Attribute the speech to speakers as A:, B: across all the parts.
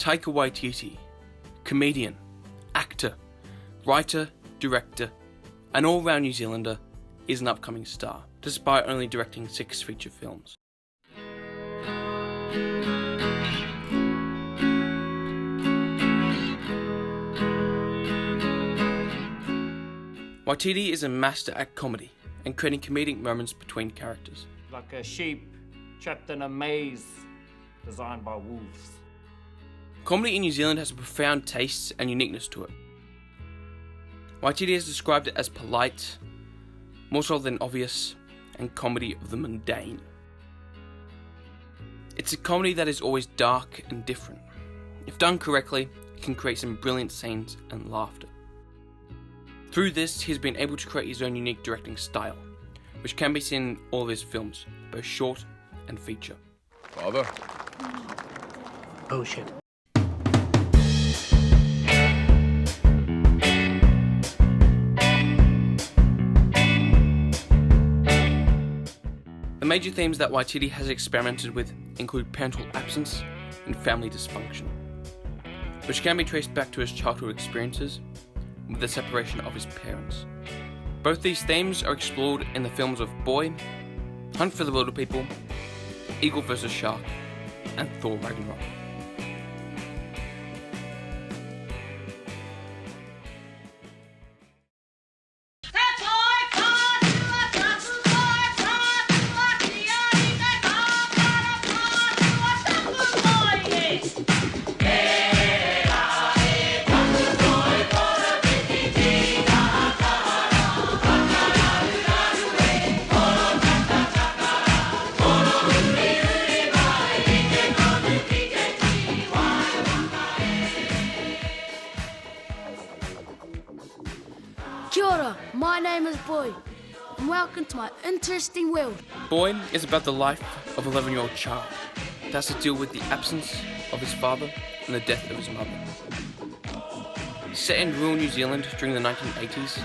A: Taika Waititi, comedian, actor, writer, director, an all-round New Zealander, is an upcoming star, despite only directing 6 feature films. Waititi is a master at comedy and creating comedic moments between characters.
B: Like a sheep trapped in a maze designed by wolves.
A: Comedy in New Zealand has a profound taste and uniqueness to it. Waititi has described it as polite, more so than obvious, and comedy of the mundane. It's a comedy that is always dark and different. If done correctly, it can create some brilliant scenes and laughter. Through this, he's been able to create his own unique directing style, which can be seen in all of his films, both short and feature.
C: Father?
D: Oh shit.
A: The major themes that Waititi has experimented with include parental absence and family dysfunction, which can be traced back to his childhood experiences with the separation of his parents. Both these themes are explored in the films of Boy, Hunt for the Wilder People, Eagle vs. Shark, and Thor Ragnarok.
E: Kia ora, my name is Boy, and welcome to my interesting world.
A: Boy is about the life of an 11-year-old child that has to deal with the absence of his father and the death of his mother. Set in rural New Zealand during the 1980s,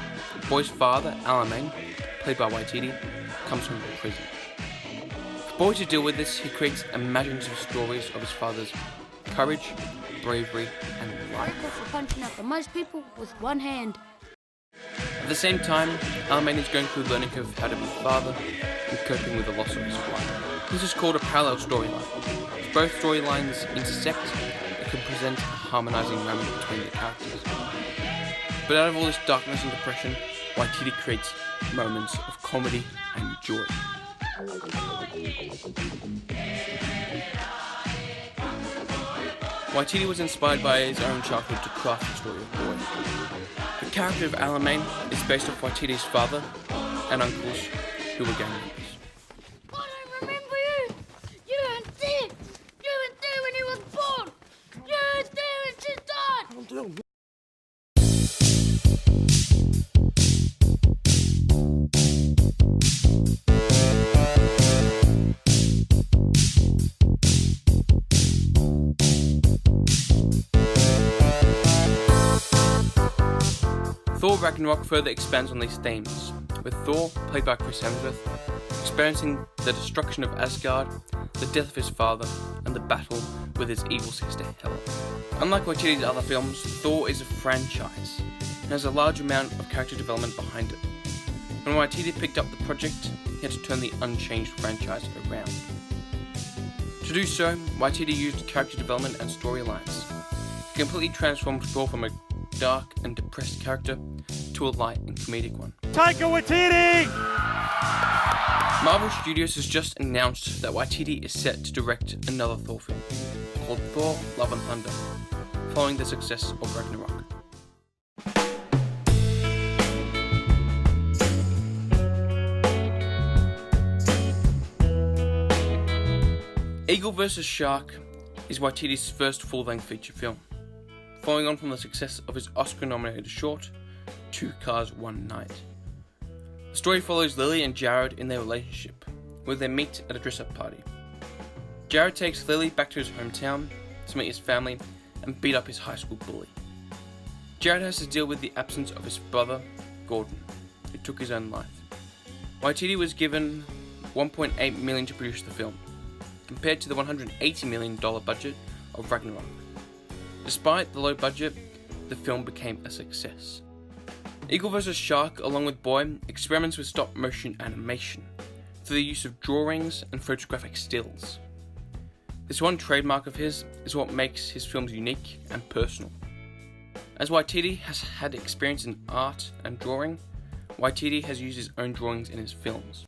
A: Boy's father, Alan, played by Waititi, comes home from prison. For Boy to deal with this, he creates imaginative stories of his father's courage, bravery, and life.
E: Taika for punching out the most people with one hand.
A: At the same time, Alan is going through the learning curve of how to be a father and coping with the loss of his wife. This is called a parallel storyline. If both storylines intersect, it can present a harmonizing moment between the characters. But out of all this darkness and depression, Waititi creates moments of comedy and joy. Waititi was inspired by his own childhood to craft the story of Boy. The character of Alan is based off Waititi's father and uncles who were gang members.
E: I don't remember you! You weren't there! You weren't there when he was born! You weren't there when she died!
A: Thor Ragnarok further expands on these themes, with Thor, played by Chris Hemsworth, experiencing the destruction of Asgard, the death of his father, and the battle with his evil sister Hela. Unlike Waititi's other films, Thor is a franchise, and has a large amount of character development behind it. When Waititi picked up the project, he had to turn the unchanged franchise around. To do so, Waititi used character development and storylines. He completely transformed Thor from a dark and depressed character to a light and comedic one.
B: Taika Waititi!
A: Marvel Studios has just announced that Waititi is set to direct another Thor film, called Thor: Love and Thunder, following the success of Ragnarok. Eagle vs. Shark is Waititi's first full-length feature film, following on from the success of his Oscar-nominated short, 2 Cars, One Night. The story follows Lily and Jared in their relationship, where they meet at a dress-up party. Jared takes Lily back to his hometown to meet his family and beat up his high school bully. Jared has to deal with the absence of his brother, Gordon, who took his own life. Waititi was given $1.8 million to produce the film, compared to the $180 million budget of Ragnarok. Despite the low budget, the film became a success. Eagle vs. Shark, along with Boy, experiments with stop-motion animation through the use of drawings and photographic stills. This one trademark of his is what makes his films unique and personal. As Waititi has had experience in art and drawing, Waititi has used his own drawings in his films.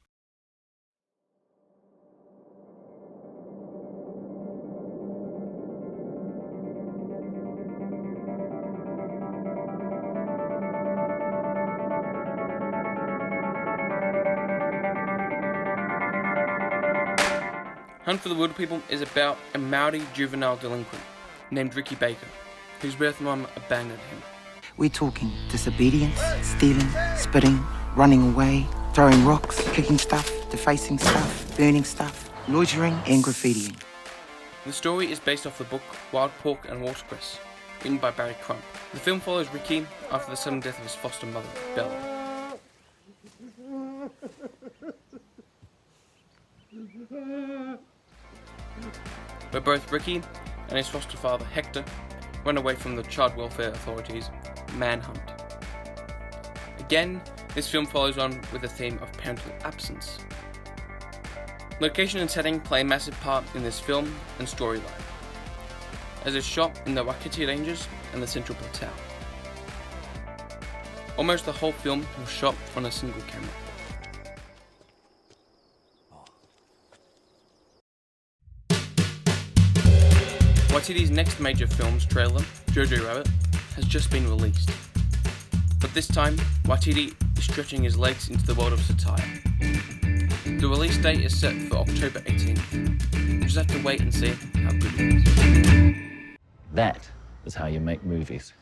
A: Hunt for the Wilder People is about a Maori juvenile delinquent named Ricky Baker, whose birth mum abandoned him.
C: We're talking disobedience, stealing, spitting, running away, throwing rocks, kicking stuff, defacing stuff, burning stuff, loitering and graffitiing.
A: The story is based off the book Wild Pork and Watercress, written by Barry Crump. The film follows Ricky after the sudden death of his foster mother, Bella. Where both Ricky and his foster father, Hector, run away from the child welfare authorities' manhunt. Again, this film follows on with the theme of parental absence. Location and setting play a massive part in this film and storyline, as it's shot in the Waikiki Ranges and the Central Patea. Almost the whole film was shot on a single camera. Waititi's next major film's trailer, Jojo Rabbit, has just been released. But this time, Waititi is stretching his legs into the world of satire. The release date is set for October 18th. We'll just have to wait and see how good it is.
F: That is how you make movies.